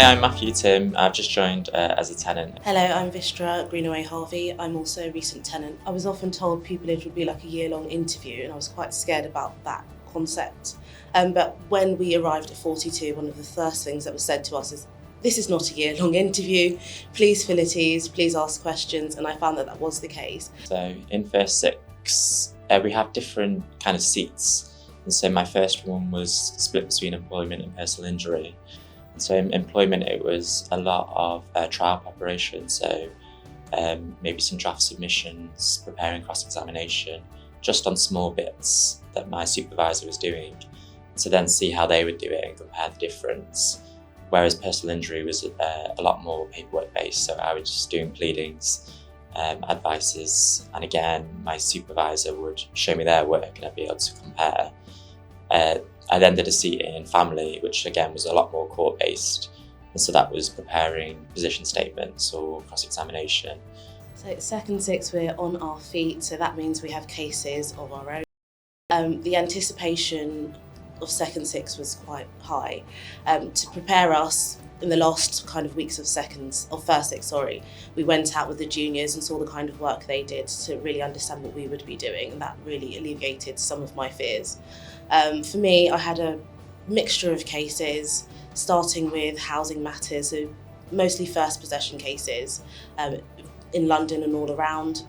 I'm Timm. I've just joined as a tenant. Hello, I'm Vistra at Greenaway-Harvey. I'm also a recent tenant. I was often told pupillage would be like a year-long interview, and I was quite scared about that concept. But when we arrived at 42, one of the first things that was said to us is, this is not a year-long interview, please feel at ease, please ask questions, and I found that that was the case. So in first six, we have different kind of seats. And so my first one was split between employment and personal injury. And so in employment, it was a lot of trial preparation. So maybe some draft submissions, preparing cross-examination, just on small bits that my supervisor was doing, to then see how they would do it and compare the difference. Whereas personal injury was a lot more paperwork based, so I was just doing pleadings, advices, and again, my supervisor would show me their work and I'd be able to compare. I then did a seat in family, which again was a lot more court based, and so that was preparing position statements or cross-examination. So second six, we're on our feet, so that means we have cases of our own. The anticipation of second six was quite high. To prepare us in the last kind of weeks of first six, we went out with the juniors and saw the kind of work they did to really understand what we would be doing, and that really alleviated some of my fears. For me, I had a mixture of cases, starting with housing matters, so mostly first possession cases in London and all around.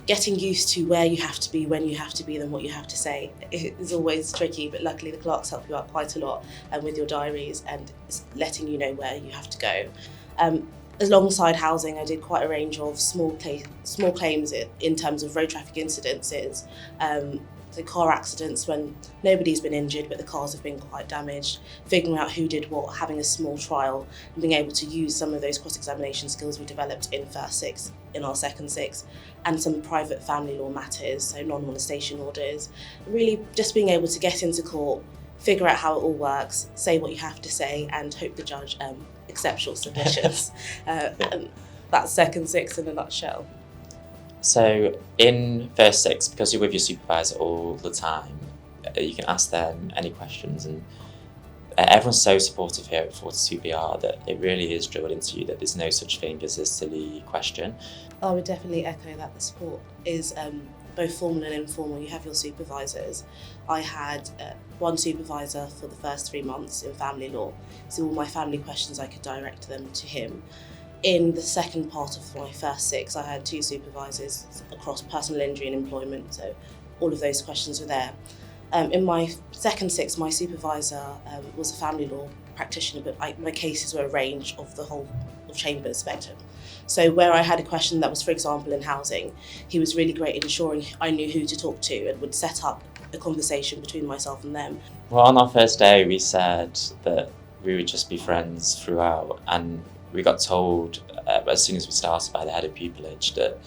Getting used to where you have to be, when you have to be, then what you have to say is always tricky, but luckily the clerks help you out quite a lot with your diaries and letting you know where you have to go. Alongside housing, I did quite a range of small claims in terms of road traffic incidences, so car accidents when nobody's been injured but the cars have been quite damaged, figuring out who did what, having a small trial, and being able to use some of those cross-examination skills we developed in first six, in our second six, and some private family law matters, so non-molestation orders. Really just being able to get into court, figure out how it all works, say what you have to say, and hope the judge accepts your submissions. And that's second six in a nutshell. So in first six, because you're with your supervisor all the time, you can ask them any questions, and everyone's so supportive here at 42BR that it really is drilled into you that there's no such thing as a silly question. I would definitely echo that the support is both formal and informal. You have your supervisors. I had one supervisor for the first 3 months in family law, so all my family questions I could direct them to him. In the second part of my first six, I had 2 supervisors across personal injury and employment, so all of those questions were there. In my second six, my supervisor was a family law practitioner, but my cases were a range of the whole of chambers spectrum. So where I had a question that was, for example, in housing, he was really great at ensuring I knew who to talk to and would set up a conversation between myself and them. Well, on our first day, we said that we would just be friends throughout, and we got told as soon as we started by the head of pupilage that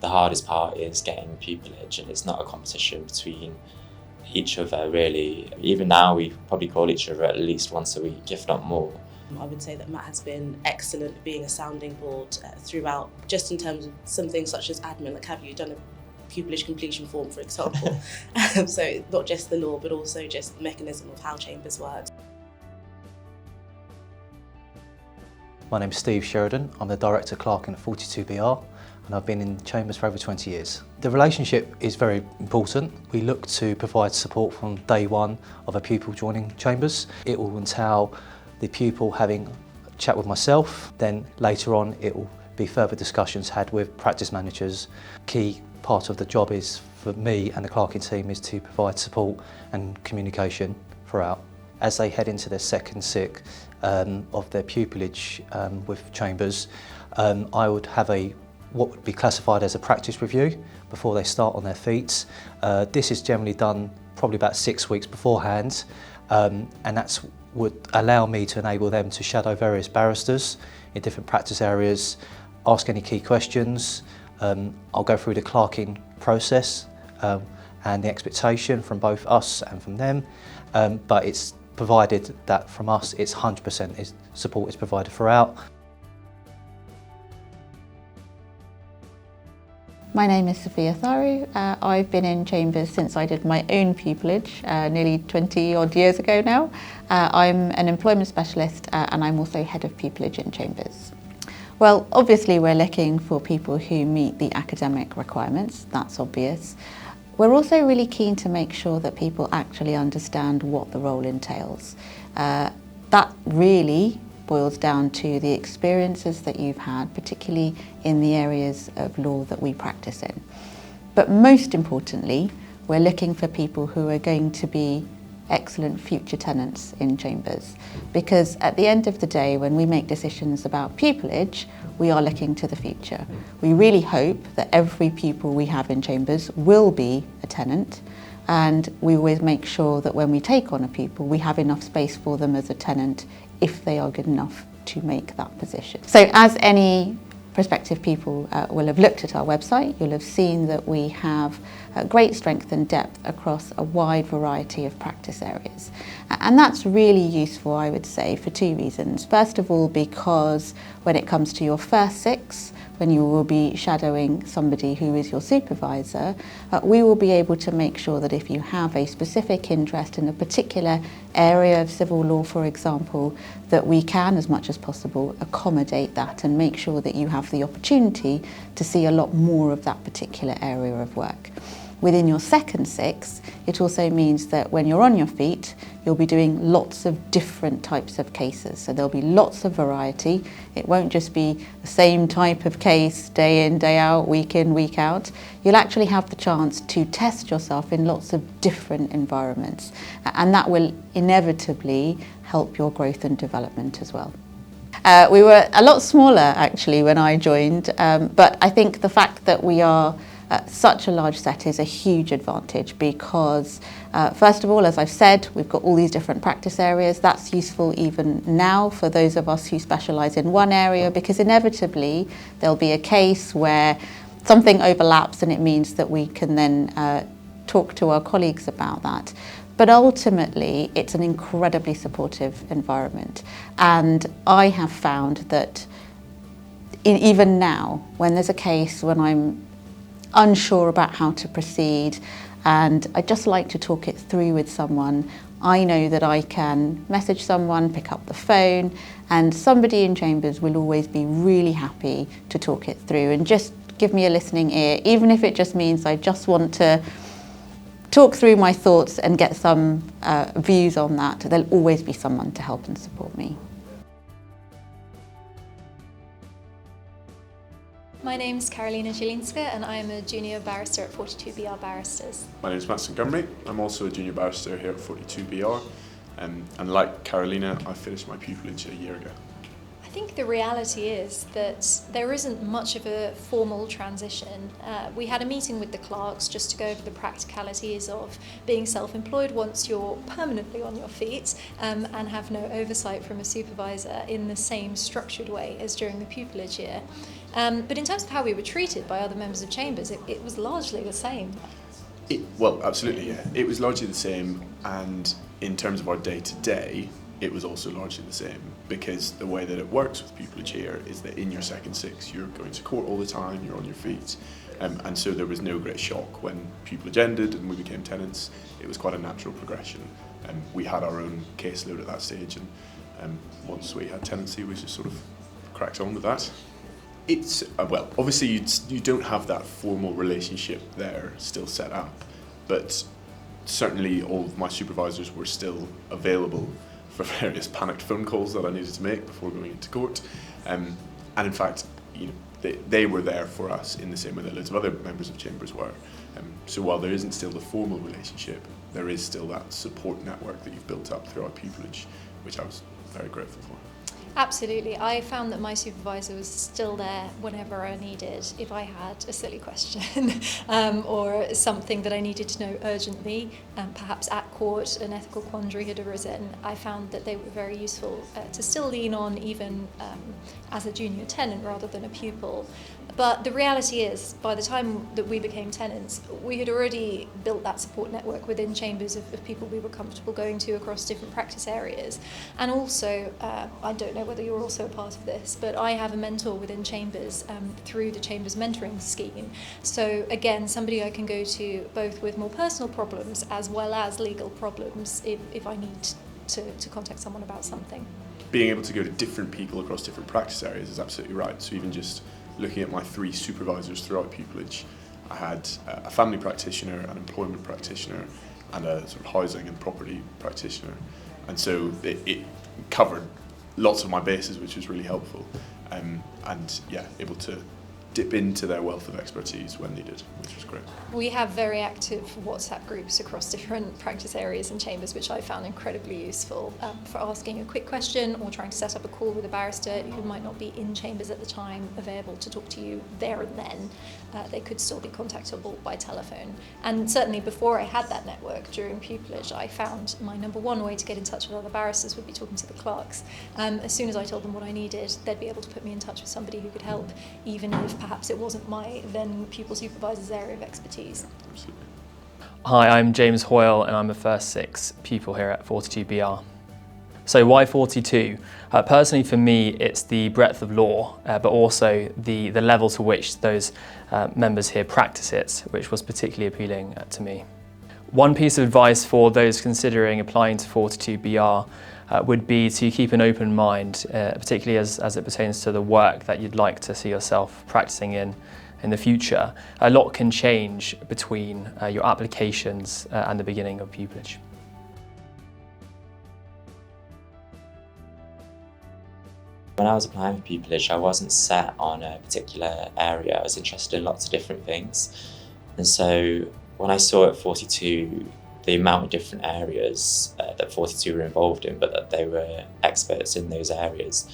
the hardest part is getting pupilage, and it's not a competition between each other really. Even now we probably call each other at least once a week, if not more. I would say that Matt has been excellent at being a sounding board throughout, just in terms of some things such as admin, like have you done a pupilage completion form, for example. So not just the law, but also just the mechanism of how chambers work. My name's Sheridan. I'm the Director of Clerking at 42BR, and I've been in chambers for over 20 years. The relationship is very important. We look to provide support from day one of a pupil joining chambers. It will entail the pupil having a chat with myself, then later on it will be further discussions had with practice managers. Key part of the job is for me and the clerking team is to provide support and communication throughout. As they head into their second six of their pupilage with chambers, I would have what would be classified as a practice review before they start on their feet. This is generally done probably about 6 weeks beforehand, and that would allow me to enable them to shadow various barristers in different practice areas, ask any key questions. I'll go through the clerking process and the expectation from both us and from them, but it's provided that from us it's 100% support is provided throughout. My name is Safia Tharoo. I've been in Chambers since I did my own pupillage nearly 20 odd years ago now. I'm an employment specialist and I'm also head of pupillage in Chambers. Well, obviously we're looking for people who meet the academic requirements, that's obvious. We're also really keen to make sure that people actually understand what the role entails. That really boils down to the experiences that you've had, particularly in the areas of law that we practice in. But most importantly, we're looking for people who are going to be excellent future tenants in Chambers, because at the end of the day, when we make decisions about pupillage, we are looking to the future. We really hope that every pupil we have in Chambers will be a tenant, and we always make sure that when we take on a pupil, we have enough space for them as a tenant if they are good enough to make that position. So as any prospective people will have looked at our website, you'll have seen that we have great strength and depth across a wide variety of practice areas. And that's really useful, I would say, for two reasons. First of all, because when it comes to your first six, when you will be shadowing somebody who is your supervisor, we will be able to make sure that if you have a specific interest in a particular area of civil law, for example, that we can, as much as possible, accommodate that and make sure that you have the opportunity to see a lot more of that particular area of work. Within your second six, it also means that when you're on your feet, you'll be doing lots of different types of cases. So there'll be lots of variety. It won't just be the same type of case day in, day out, week in, week out. You'll actually have the chance to test yourself in lots of different environments. And that will inevitably help your growth and development as well. We were a lot smaller actually when I joined, but I think the fact that we are such a large set is a huge advantage because, first of all, as I've said, we've got all these different practice areas. That's useful even now for those of us who specialise in one area, because inevitably there'll be a case where something overlaps and it means that we can then talk to our colleagues about that. But ultimately, it's an incredibly supportive environment. And I have found that even now, when there's a case when I'm unsure about how to proceed and I just like to talk it through with someone, I know that I can message someone, pick up the phone, and somebody in Chambers will always be really happy to talk it through and just give me a listening ear, even if it just means I just want to talk through my thoughts and get some views on that. There'll always be someone to help and support me. My name's Karolina and I am a junior barrister at 42BR Barristers. My name is Matt Montgomery. I'm also a junior barrister here at 42BR, and like Karolina, I finished my pupillage a year ago. I think the reality is that there isn't much of a formal transition. We had a meeting with the clerks just to go over the practicalities of being self-employed once you're permanently on your feet and have no oversight from a supervisor in the same structured way as during the pupillage year. But in terms of how we were treated by other members of Chambers, it was largely the same. Well, absolutely, yeah. It was largely the same, and in terms of our day-to-day, it was also largely the same, because the way that it works with pupillage here is that in your second six, you're going to court all the time, you're on your feet, and so there was no great shock when pupillage ended and we became tenants. It was quite a natural progression. We had our own caseload at that stage, and once we had tenancy, we just sort of cracked on with that. It's, well, obviously you don't have that formal relationship there still set up, but certainly all of my supervisors were still available for various panicked phone calls that I needed to make before going into court. And in fact, you know, they were there for us in the same way that loads of other members of Chambers were. So while there isn't still the formal relationship, there is still that support network that you've built up through our pupillage, which I was very grateful for. Absolutely. I found that my supervisor was still there whenever I needed, if I had a silly question or something that I needed to know urgently, perhaps at court an ethical quandary had arisen, I found that they were very useful to still lean on even as a junior tenant rather than a pupil. But the reality is, by the time that we became tenants, we had already built that support network within Chambers of people we were comfortable going to across different practice areas. And also, I don't know whether you're also a part of this, but I have a mentor within Chambers through the Chambers mentoring scheme. So again, somebody I can go to both with more personal problems as well as legal problems if I need to contact someone about something. Being able to go to different people across different practice areas is absolutely right. So even just looking at my 3 supervisors throughout pupilage, I had a family practitioner, an employment practitioner, and a sort of housing and property practitioner. And so it covered lots of my bases, which was really helpful. And yeah, able to dip into their wealth of expertise when needed, which was great. We have very active WhatsApp groups across different practice areas and chambers, which I found incredibly useful for asking a quick question or trying to set up a call with a barrister who might not be in chambers at the time, available to talk to you there and then. They could still be contactable by telephone. And certainly before I had that network during pupilage, I found my number one way to get in touch with other barristers would be talking to the clerks. As soon as I told them what I needed, they'd be able to put me in touch with somebody who could help, even if perhaps it wasn't my then pupil supervisor's area of expertise. Absolutely. Hi, I'm James Hoile and I'm a first 6 pupil here at 42BR. So why 42? Personally for me it's the breadth of law, but also the level to which those members here practice it, which was particularly appealing to me. One piece of advice for those considering applying to 42BR would be to keep an open mind, particularly as it pertains to the work that you'd like to see yourself practicing in the future. A lot can change between your applications and the beginning of pupilage. When I was applying for pupilage, I wasn't set on a particular area. I was interested in lots of different things. And so when I saw at 42 the amount of different areas that 42 were involved in, but that they were experts in those areas,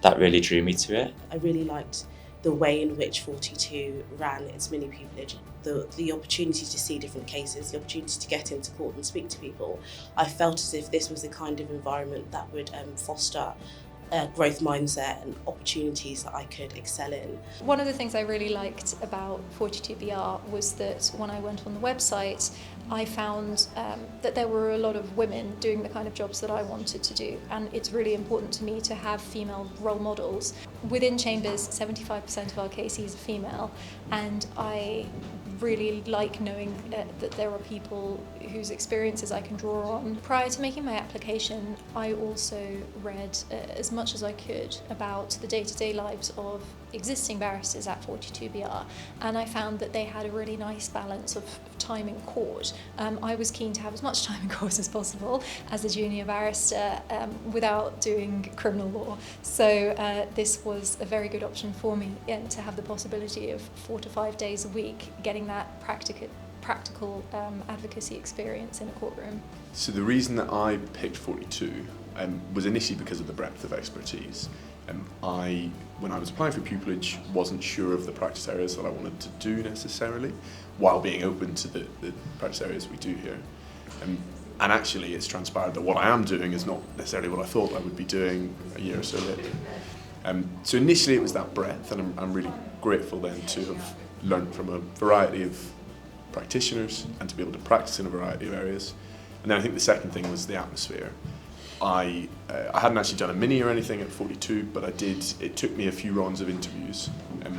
that really drew me to it. I really liked the way in which 42 ran its mini pupilage, the opportunity to see different cases, the opportunity to get into court and speak to people. I felt as if this was the kind of environment that would foster a growth mindset and opportunities that I could excel in. One of the things I really liked about 42BR was that when I went on the website, I found that there were a lot of women doing the kind of jobs that I wanted to do, and it's really important to me to have female role models. Within Chambers, 75% of our cases are female, and I really like knowing that there are people whose experiences I can draw on. Prior to making my application, I also read as much as I could about the day-to-day lives of existing barristers at 42BR, and I found that they had a really nice balance of time in court. I was keen to have as much time in court as possible as a junior barrister without doing criminal law, so this was a very good option for me to have the possibility of 4 to 5 days a week getting that practical advocacy experience in a courtroom. So the reason that I picked 42 was initially because of the breadth of expertise. When I was applying for pupilage, wasn't sure of the practice areas that I wanted to do necessarily, while being open to the practice areas we do here. And actually it's transpired that what I am doing is not necessarily what I thought I would be doing a year or so later. So initially it was that breadth, and I'm really grateful then to have learned from a variety of practitioners and to be able to practice in a variety of areas. And then I think the second thing was the atmosphere. I hadn't actually done a mini or anything at 42, but I did. It took me a few rounds of interviews.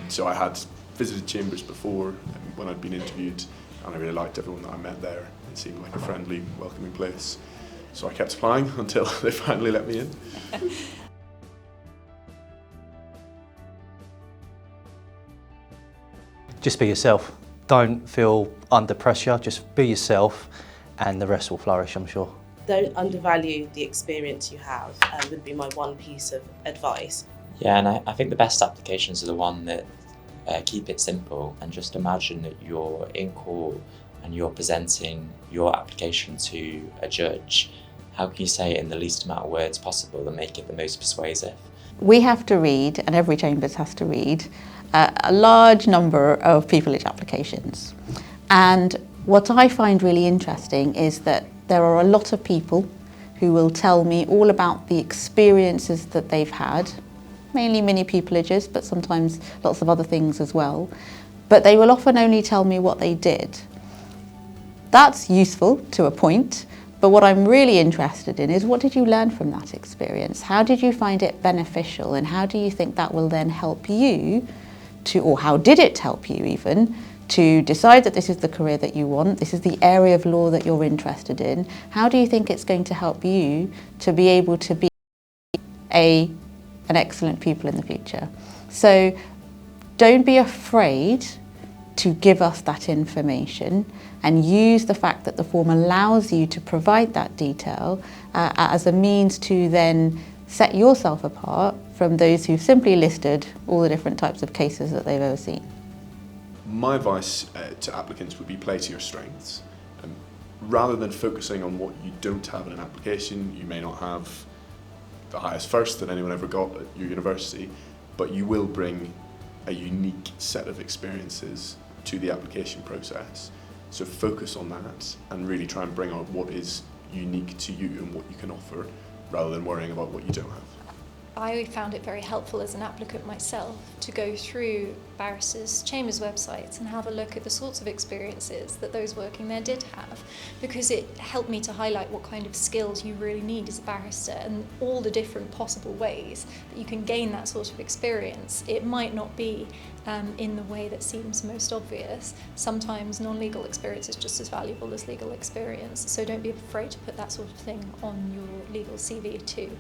So I had visited Chambers before when I'd been interviewed, and I really liked everyone that I met there. It seemed like a friendly, welcoming place. So I kept applying until they finally let me in. Just be yourself. Don't feel under pressure, just be yourself and the rest will flourish, I'm sure. Don't undervalue the experience you have, would be my one piece of advice. Yeah, and I think the best applications are the one that keep it simple, and just imagine that you're in court and you're presenting your application to a judge. How can you say it in the least amount of words possible and make it the most persuasive? We have to read, and every Chambers has to read, a large number of pupilage applications. And what I find really interesting is that there are a lot of people who will tell me all about the experiences that they've had, mainly mini pupilages, but sometimes lots of other things as well. But they will often only tell me what they did. That's useful to a point, but what I'm really interested in is, what did you learn from that experience? How did you find it beneficial, and how do you think that will then help you to, or how did it help you even, to decide that this is the career that you want, this is the area of law that you're interested in? How do you think it's going to help you to be able to be an excellent pupil in the future? So don't be afraid to give us that information, and use the fact that the form allows you to provide that detail as a means to then set yourself apart from those who've simply listed all the different types of cases that they've ever seen. My advice to applicants would be play to your strengths. Rather than focusing on what you don't have in an application, you may not have the highest first that anyone ever got at your university, but you will bring a unique set of experiences to the application process. So focus on that and really try and bring out what is unique to you and what you can offer, rather than worrying about what you don't have. I found it very helpful as an applicant myself to go through Barristers' Chambers websites and have a look at the sorts of experiences that those working there did have, because it helped me to highlight what kind of skills you really need as a barrister and all the different possible ways that you can gain that sort of experience. It might not be in the way that seems most obvious. Sometimes non-legal experience is just as valuable as legal experience, so don't be afraid to put that sort of thing on your legal CV too.